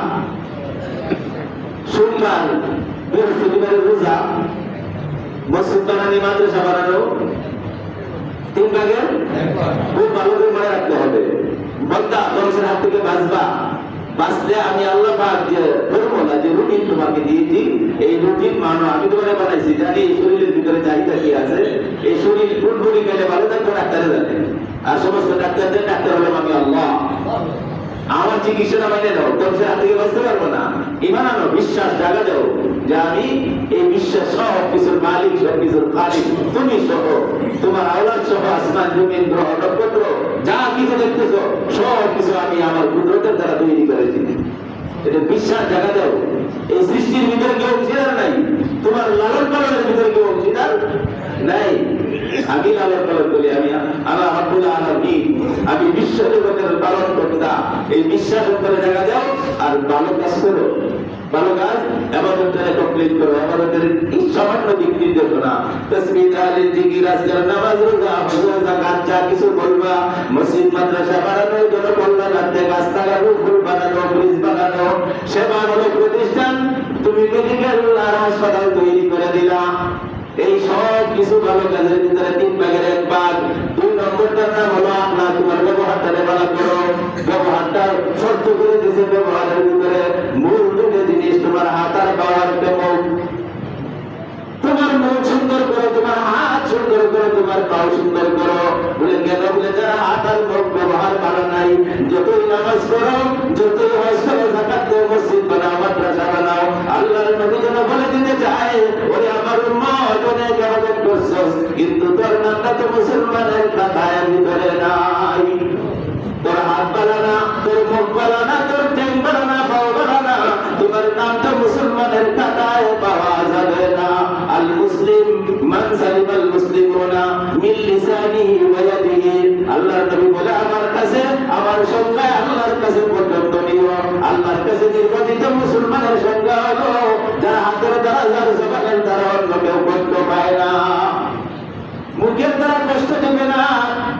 সোমবার বৃহস্পতিবারের রোজা, মসজিদ বানানি, মাদ্রাসা বানানো, 3 ভাগের খুব ভালো করে মনে রাখতে হবে। বদ্দা ধ্বংসের হাত থেকে বাঁচবা, বাঁচলে আমি আল্লাহ পাক যে ফর্মুলা যে রুটিন তোমাকে দিয়েছি, এই রুটিন মানো। আমি তোমাকে বানাইছি, জানি এই শরীরের ভিতরে চাহিদা কি আছে। এই শরীর ফুলফুলি গেলে ভালো থাকবে ডাক্তারে জানে, আর সমস্ত ডাক্তারদের ডাক্তার হলাম আমি আল্লাহ। আমার চিকিৎসাটা মাইনে দাও, তোর হাত থেকে বাঁচতে পারবো না। ইমান আনো, বিশ্বাস জাগা দাও যে আমি এই বিশ্বাস সব কিছুর মালিক, সব কিছুর খালিক তুমি সহ, তোমার আওলাদ সহ, আসমান জমিন গ্রহ নক্ষত্র যা কিছু দেখতেছো সব কিছু আমি আমার কুদরতের দ্বারা তৈরি করেছি। এটা বিশ্বাস জাগা দাও। এই সৃষ্টির ভিতরে কেউ অংশীদার নাই, তোমার লালন পালনের ভিতরে কেউ অংশীদার নাই। আমি লালন পালন করি, আমি আল্লাহ রাব্বুল আলামিন, আমি বিশ্ব জগতের পালন কর্তা। এই বিশ্বাস করে জায়গা দাও আর ভালো কাজ করো। ভালো কাজ ইবাদতের কমপ্লিট করো, ইবাদতের সামান্য দিক নির্দেশনা, তাসবিহ, তাহলিল, জিকির, আজকার, নামাজ, রোজা, হজ, যাকাত যা কিছু বলবা, মসজিদ মাদ্রাসা বানানোর জন্য বললা, রাতে গাছপালা ফুল বানানো, ব্রিজ বানানো, সেবা হলো প্রতিষ্ঠান, তুমি মেডিকেল আর হাসপাতাল তৈরি করে দিলা। এই সব কিছু ভালো কাজের ভিতরে 3 ভাগের 1 ভাগ। 2 নম্বরটার নাম হলো আখলাক, তোমার ব্যবহারটা ভালো করো। ব্যবহারটা শর্ত করে দিয়েছে, ব্যবহারের ভিতরে মূল 2 জিনিস, তোমার হাত আর পাওয়ার কেমন। তোমার মুখ সুন্দর করো, তোমার হাত সুন্দর করো, তোমার পাও সুন্দর করো। বলে কেন? বলে যারা হাত আর মুখ ব্যবহার ভালো নাই, যতই নামাজ পড়ো, যতই হজ করো, যাকাত দাও, মসজিদ বানাও, মাদ্রাসা বানাও, আল্লাহর নবী যেন বলে দিতে চায়, ওরে আমার উম্মত অনেক ইবাদত করছস, কিন্তু তোর নামটা তো মুসলমানের খাতায় ভিতরে নাই। তোর হাত বানানা, তোর মুখ বানানা, তোর ঠ্যাং বানানা, পাও বানানা, তোমার নামটা মুসলমানের খাতায় পাওয়া যাবে না। আল মুসলিম মান সালিমাল মুসলিমুনা মিন লিসানিহি ওয়া ইয়াদিহি। আল্লাহর নবী বলে আমার কাছে, আমার সংজ্ঞা আল্লাহর কাছে পছন্দনীয়, আল্লাহর কাছে নির্বাচিত মুসলমানের সংজ্ঞা হলো যার হাতের দ্বারা, যার জবানের দ্বারা অন্য কেউ কষ্ট পায় না, মুখের দ্বারা কষ্ট দেবে না,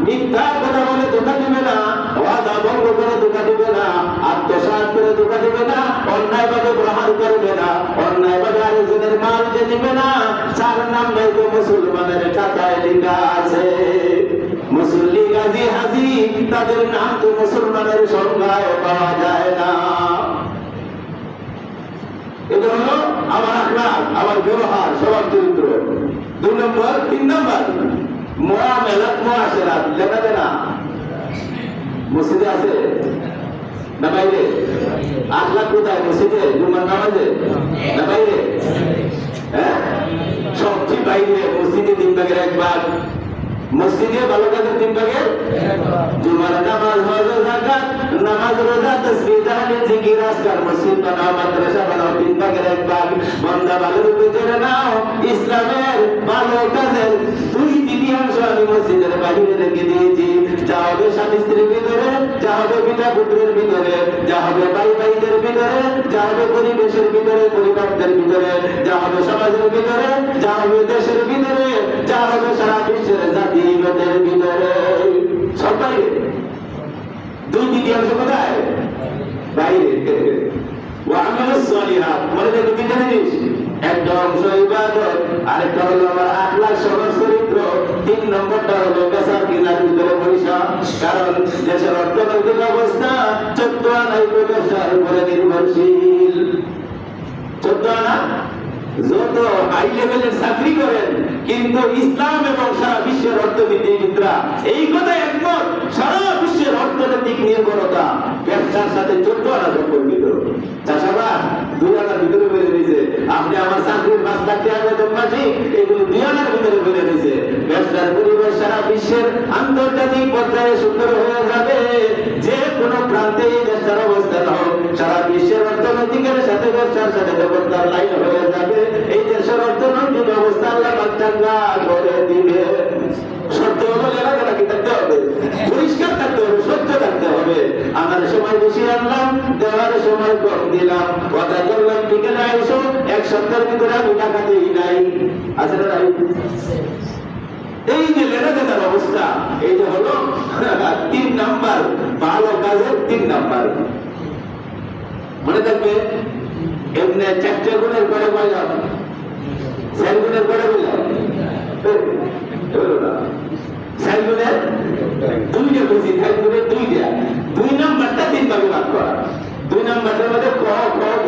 মিথ্যা কথা বলে ধোঁকা দিবে না, ওয়াদা ভঙ্গ করে ধোঁকা দিবে না, আত্মসাৎ করে ধোঁকা দিবে না, অন্যায়ভাবে গ্রহণ করবে না, অন্যায়ভাবে আরেকজনের মাল যে দিবে না। 4 নাম্বার তো মুসলমানের খাতায় লেখা আছে। মুসল্লি, গাজী, হাজী, তাদের নাম তো মুসলমানের সংজ্ঞায় পাওয়া যায় না। এটা হলো আমার আখলাক, আমার ব্যবহার, স্বভাব চরিত্র। 2 নম্বর। 3 নম্বর মুআমালাত, মুআশারাত, লেনাদেনা। মসজিদে আছে না বাইরে? আখলাক কোথায়? মসজিদে, জুমার নামাজে না বাইরে? হ্যাঁ, সবচেয়ে বাইরে। মসজিদে 3 ভাগের 1 ভাগ, মসজিদে ভালো কাজের 3 ভাগের, জুমার নামাজ, হজ, যাকাত, নামাজ, রোজা, তাসবিহ, তাহলিল, জিকির, আজকার, মসজিদ বানাও, মাদ্রাসা বানাও, 3 ভাগের 1 ভাগ। বান্দা ভালো রূপে জেনে নাও, ইসলামের ভালো কাজের 2/3 আমি মসজিদের বাইরে রেখে দিয়েছি। যা হবে স্বামী স্ত্রীর ভিতরে, যা হবে পিতা পুত্রের ভিতরে, যা হবে ভাই ভাইদের ভিতরে, যা হবে পরিবেশের ভিতরে, পরিবারদের ভিতরে, যা হবে সমাজের ভিতরে, যা হবে দেশের ভিতরে, যা হবে সারা বিশ্বের জাতিগতের ভিতরে, সব বাইরে। 2/3 কোথায়? বাইরে। ওয়া'আমালুস সালিহাত, মনে দেখো 3টা জিনিস, একটা অংশ ইবাদত, আরেকটা হলো আমার আখলাক, স্বভাব চরিত্র, 3 নম্বরটা হলো বেচার কেনার ভিতরে পয়সা। কারণ দেশের অর্থনৈতিক অবস্থা 14 আনাই ব্যবসার উপরে নির্ভরশীল। 14 আনা যত হাই লেভেলের চাকরি করেন, কিন্তু ইসলাম এবং সারা বিশ্বের অর্থনীতিবিদরা এই কথায় একমত, সারা বিশ্বের অর্থনৈতিক নির্ভরতা ব্যবসার সাথে 14 আনা সম্পর্কিত। চাষাবাদ 2 আনার ভিতরে বেড়ে দিয়েছে। আপনি আমার চাকরির 5 লাখ টাকা বেতন মাসে, এগুলো 2 আনার ভিতরে বেড়ে দিয়েছে। ব্যবসার পরিবেশ সারা বিশ্বের আন্তর্জাতিক পর্যায়ে সুন্দর হয়ে যাবে। যে কোনো প্রান্তে এই দেশটার অবস্থান হোক, সারা বিশ্বের অর্থনৈতিকের সাথে ব্যবসার সাথে ব্যবস্থার লাইন হয়ে যাবে। এই দেশের অর্থনৈতিক অবস্থা আল্লাহ চাঙ্গা করে দিবে। সত্য হলে এলাকাটা কি থাকতে হবে? পরিষ্কার থাকতে হবে, সত্য থাকতে হবে। আমার সময় বেশি আনলাম, দেওয়ার সময় কম দিলাম, কথা করলাম বিকেলে আইসো, 1 সপ্তাহের ভিতরে আমি টাকা দিই নাই। আছে না? এই যে লেনাদেনার অবস্থা, এইটা হলো 3 নাম্বার ভালো কাজের 3 নাম্বার। মনে থাকবে, এমনি 4টে গুণের করে বললাম, 4 গুণের করে বললাম, 4 গুণের 2টা বেশি, 4 গুণের 2টা। 2 নাম্বারটা 3 ভাগে ভাগ করা। 2 নাম্বারটার মধ্যে ক খ গ,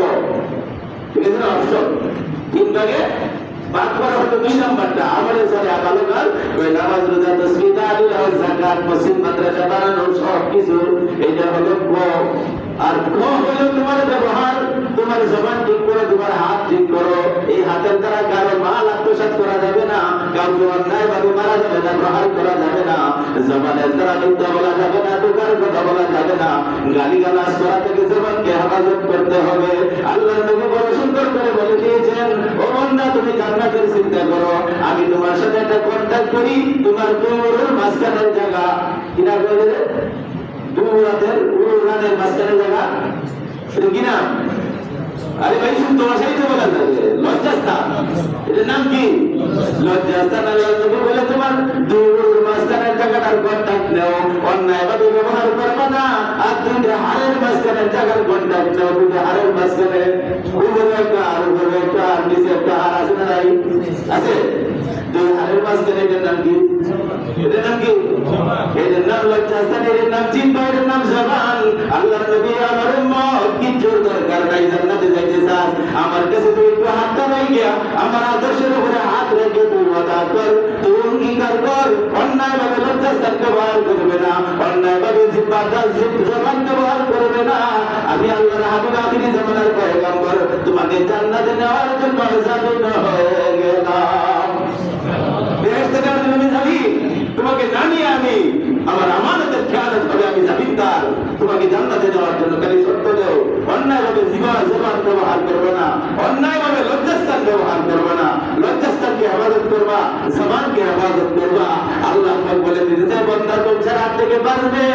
ঠিক আছে না? অপশন 3 ভাগে ভাগ করা হলো 2 নাম্বারটা আমলে চলে ভালো কাজ, ওই নামাজ রোজা তাসবিহ তাহলিল আর যাকাত মসজিদ মাদ্রাসা বানানো সব কিছু, এটা হলো ক। আর খ হলো তোমার ব্যবহার, তোমার জবান ঠিক করো, তোমার হাত ঠিক করো। এই হাতের দ্বারা কারো মাল আত্মসাৎ করা যাবে না, কাউকে অন্যায় ভাবে মারা যাবে না, প্রহার করা যাবে না। জবানের দ্বারা মিথ্যা বলা যাবে না, দোকার কথা বলা যাবে না। গালিগালাজ করা থেকে জবানকে হেফাজত করতে হবে। আল্লাহর নবী বড় সুন্দর করে বলে দিয়েছেন, ও বান্দা তুমি জান্নাতের চিন্তা করো, আমি তোমার সাথে একটা কন্ট্যাক্ট করি, তোমার দুইয়ের মাঝখানের জায়গা কিনা করে দেবে, দুরাতের উড়ানের মাঝখানের জায়গা এটা কিনা? আরে ভাই শুনতে ভাষাই তো বলা যাবে, লজ্জাস্থান, এটার নাম কি? লজ্জাস্থান। আল্লাহ নবী বলে তোমার দুইয়ের মাঝখানের জায়গাটার কন্ট্যাক্ট নাও, অন্যায় ভাবে ব্যবহার করবে না। আর দুইটা হাড়ের মাঝখানের জায়গার কন্ট্যাক্ট নাও, দুইটা হাড়ের মাঝখানে উপরে একটা আর উপরে একটা আর নিচে একটা হাড় আছে না? নাই আছে? দুই হাড়ের মাঝখানে এটার নাম কি? এটার নাম কি? এটার নাম লজ্জাস্থান, এটার নাম জিহ্বা, এটার নাম জবান। আল্লাহ নবী আমার উম্মত কিচ্ছুর দরকার নাই, জান্নাতে যাইতে চাস, আমার কাছে তুই একটু হাতটা রাখিয়া আমার আদর্শের উপরে হাত রেখে তুই ওয়াদা কর, তুই অঙ্গীকার কর, অন্যায় ভাবে লজ্জাস্থান ব্যবহার করবে না, অন্যায় ভাবে জবান ব্যবহার করবে না। আমি আল্লাহর হাবিব আখিরি জামানার পয়গম্বর তোমাকে জান্নাতে নেওয়ার জন্য জামিন হয়ে গেলাম। বেহেশতে নেওয়ার জন্য আমি যাবি, তোমাকে না নিয়ে আমি আমার আমানতের খেয়ালত হবে, আমি জামিনদার তোমাকে জান্নাতে নেওয়ার জন্য। খালি সত্য দেও, অন্যায় ভাবে জবান ব্যবহার করবে না, অন্যায় ভাবে লজ্জাস্থান ব্যবহার করবে না, লজ্জাস্থানকে হেফাজত করবা, জবানকে হেফাজত করবা। আল্লাহ পাক বলে দিয়েছে, বান্দা ধ্বংসের হাত থেকে বাঁচবে,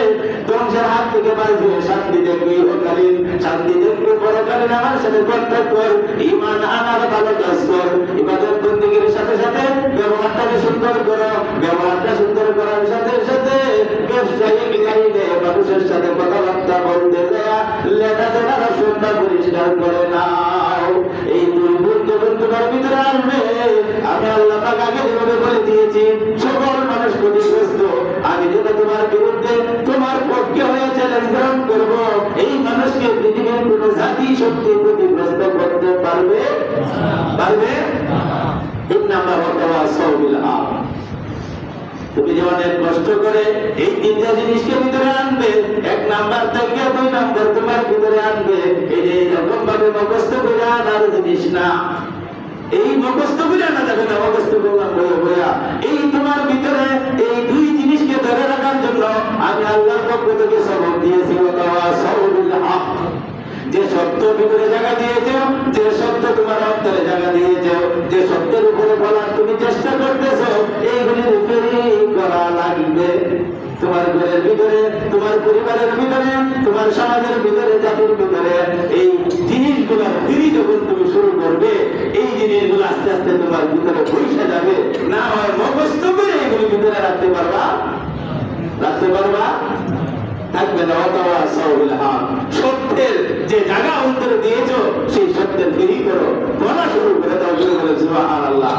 ধ্বংসের হাত থেকে বাঁচবে, শান্তি দেখবে ইহকালীন, শান্তি দেখবে পরকালীন। আমার সাথে কন্ট্যাক্ট কর, ঈমান আনার ভালো কাজ কর, ইবাদত বন্দেগীর সাথে সাথে ব্যবহারটাকে সুন্দর করো, ব্যবহারটা সুন্দর করার সাথে সাথে ব্যবসায়িক লাইনে মানুষের সাথে কথাবার্তা বলতে দেয়া, লেনা দেনা রাসূলটা পরিষ্কার করে নাও। এই দুই গুণ তোমার ভিতরে আসবে। আমি আল্লাহ পাক আগে যেভাবে বলে দিয়েছি, সকল মানুষ ক্ষতিগ্রস্ত, আমি যেটা তোমার বিরুদ্ধে তোমার পক্ষে হয়ে চ্যালেঞ্জ গ্রহণ করবো, এই মানুষকে পৃথিবীর কোন জাতি শক্তি ক্ষতিগ্রস্ত করতে পারবে? পারবে? 3 নাম্বার হতে ওয়াসাউবিল হক। তুমি যেমন কষ্ট করে এই 3টা জিনিসকে ভিতরে আনবে, 1 নাম্বার থেকে 2 নাম্বার তোমার ভিতরে আনবে, এই যে এরকম ভাবে মুখস্থ করে আনার জিনিস না, এই মুখস্থ করে আনা যাবে না, মুখস্থ করলাম বইয়া বইয়া। এই তোমার ভিতরে এই 2 জিনিসকে ধরে রাখার জন্য আমি আল্লাহর পক্ষ থেকে সবক দিয়েছি, ওয়াসাউবিল হক। যে সত্য ভিতরে জায়গা দিয়েছো, যে সত্য তোমার অন্তরে জায়গা দিয়েছো, যে সত্যের উপরে বলার তুমি চেষ্টা করতেছো, এইগুলির উপরে করা লাগবে। তোমার ঘরের ভিতরে, তোমার পরিবারের ভিতরে, তোমার সমাজের ভিতরে, জাতির ভিতরে এই জিনিসগুলো ফিরি যখন তুমি শুরু করবে, এই জিনিসগুলো আস্তে আস্তে তোমার ভিতরে বসে যাবে। না হয় মুখস্থ করে এগুলি ভিতরে রাখতে পারবা? রাখতে পারবা? থাকবে না। সত্যের যে জায়গা অন্তরে দিয়েছো, সেই সত্যের ফিরি করো, বলা শুরু করে দাও। সুবহানাল্লাহ।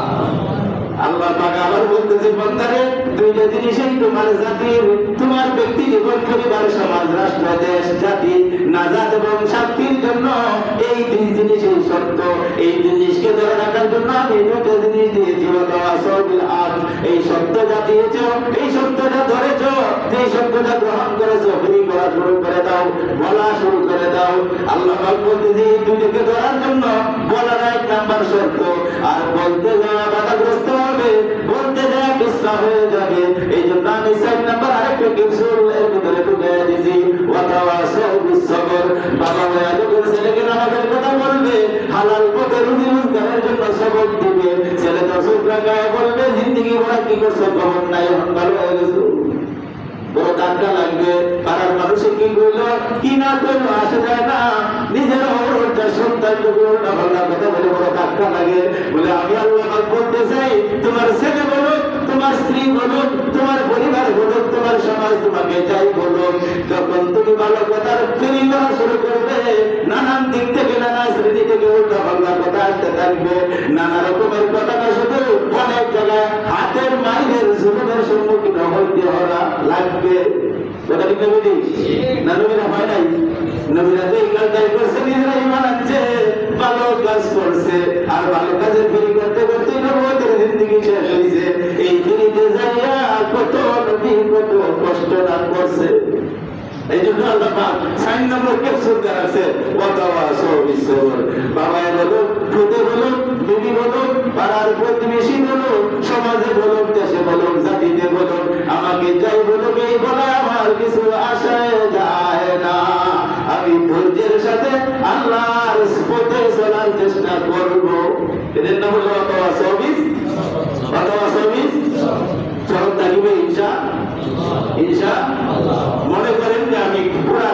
আল্লাহ পাক আবার বলতেছে, বান্দারে 2টা জিনিসই তোমার জাতির, তোমার ব্যক্তি জীবন, পরিবার, সমাজ, রাষ্ট্র, দেশ, জাতি, নাজাত এবং শান্তির জন্য এই 2 জিনিসই সত্য। এই জিনিসকে ধরে রাখার জন্য আমি 2টা জিনিস দিয়েছি, ওয়াসাউবিল হক। এই সত্যটা দিয়েছো, এই সত্যটা ধরেছো, যে সত্যটা গ্রহণ করেছো, ফিরি করা শুরু করে দাও, বলা শুরু করে দাও। আল্লাহ পাক বলতেছে, এই 2টাকে ধরার জন্য বলার 1 নাম্বার শর্ত, আর বলতে যাওয়া বাধাগ্রস্ত হবে, বলতে যাওয়া কিসা হয়ে যাবে। এই জন্য আমি 4 নাম্বার আরেকটা কিপসুল এর ভিতরে ঢুকে দিয়েছি, ওয়াতাওয়াসাউ বিস-সবর। বাবা ভাইয়া যখন ছেলেকে নামাজের কথা বলবে, হালাল পথে রুজি রোজগারের জন্য সবক দিবে, ছেলে তো চোখ রাখায় বলবে, জিন্দেগি ভরা কি করছো, খবর নাই, এখন ভালো হয়ে গেছো, বড় ধাক্কা লাগবে। পাড়ার মানুষে কি করলো কি না করলো আসে যায় না, নিজের সন্তান উল্টা পাল্টা কথা বলে বড় ধাক্কা লাগে। বলে আমি আল্লাহ পাক বলতে চাই, তোমার ছেলে বলুক, তোমার স্ত্রী বলুক, তোমার পরিবার বলুক, তোমার সমাজ তোমাকে যাই বলুক, যখন তুমি ভালো কথার ফিরি করা শুরু করবে, নানান দিক থেকে, নানা শ্রেণী থেকে উল্টা পাল্টা কথা আসতে থাকবে। নানা রকমের কথা না শুধু অনেক জায়গায় হাতের মাইনের জুলুমের সম্মুখীন হইতে হওয়া লাগবে। কথা ঠিক নবী না? নবীরা হয় নাই? নবীরা তো এই কাজটাই করছে, নিজেরা ইমান আনছে, ভালো কাজ করছে, আর ভালো কাজের ফেরি করতে করতে নবুয়তের জিন্দেগি শেষ হয়েছে। এই ফেরিতে যাইয়া কত নবী কত কষ্ট না করছে। এই জন্য আল্লাহ পাক 6 নম্বর ক্যাপসুল দেওয়া আছে, ওয়াতাওয়াসাউ বিস-সাবর। বাবাই বলুন, খুদে বলুন, বিবি বলুন, পাড়ার প্রতিবেশী বলুন, সমাজে বলুন, দেশে বলুন, জাতিতে বলুন, আমাকে যাই বলুক এই বলা আমার কিছু আশায় যায় না। আমি ধৈর্যের সাথে আল্লাহর পথে চলার চেষ্টা করব। এদের নাম হলো ওয়াতাওয়াসাউ চরম থাকিবে ইনশাআল্লাহ। মনে করেন যে আমি পুরা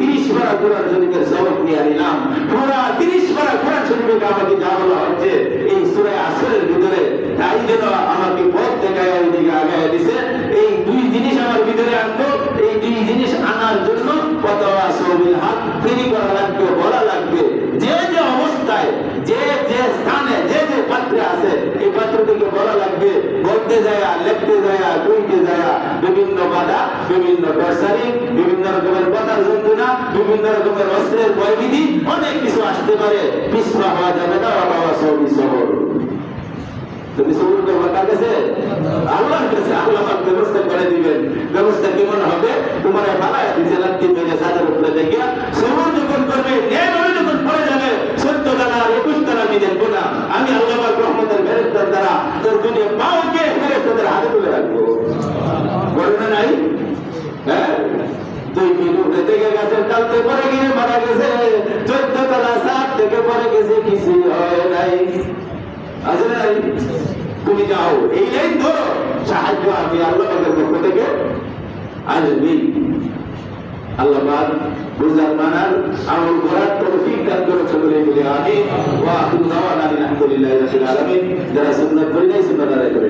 30 পারা কোরআন শরীফের সবক নিয়ে নিলাম, পুরা 30 পারা কোরআন শরীফে আমাকে যা বলা হচ্ছে এই সূরা আসরের ভিতরে, তাই যেন আমাকে পথ দেখায় ওইদিকে আগায় দিছে। এই 2 জিনিস আমার ভিতরে আনবো, এই 2 জিনিস আনার জন্য ওয়াতাওয়াসাউ বিল হক ফেরি করা লাগবে, বলা লাগবে। যে যে অবস্থায়, যে যে স্থানে, যে যে পাত্রে আছে, এই পাত্র থেকে বলা লাগবে। বলতে যায়, লিখতে যায়, কইতে যায়, বিভিন্ন বাধা, বিভিন্ন দর্শারি, বিভিন্ন রকমের কথার যন্ত্রণা, বিভিন্ন রকমের অস্ত্রের ভয়ভীতি, অনেক কিছু আসতে পারে। পিছপা হওয়া যাবে না। ওয়াতাওয়াসাউ বিস-সাবর। তুমি সবর করবে কার কাছে? আল্লাহর কাছে। আল্লাহ পাক ব্যবস্থা করে দিবেন। ব্যবস্থা কেমন হবে? তোমার ফালায় দিতে লাগতে মেরে সাদের উপরে থেকে সবর যখন করবে, নেভাবে যখন পড়ে যাবে, 14 তালা 21 তালা আমি দেখবো না। আমি আল্লাহ পাক রহমতের ফেরেশতার দ্বারা তোর দুনিয়া পাওকে ফেরেশতাদের হাতে তুলে রাখবো। ঘটনা নাই? হ্যাঁ, 2 কিলো থেকে গাছের ডালতে পড়ে গিয়ে মারা গেছে, 14 তালা 7 থেকে পড়ে গেছে, কিছু হয় নাই। আছে নাই? তুমি যাও, এই লাইন ধরো, সাহায্য আমি আল্লাহ পাকের পক্ষ থেকে আসবি। আল্লাহ পাক বুঝার মানার আমল করার তৌফিক দান করে সকলে বলে আমিন। ওয়া আখিরু দাওয়ানা আলহামদুলিল্লাহি রাব্বিল আলামিন। যারা সুন্নাত পড়ে নাই সুন্নাত আদায় করে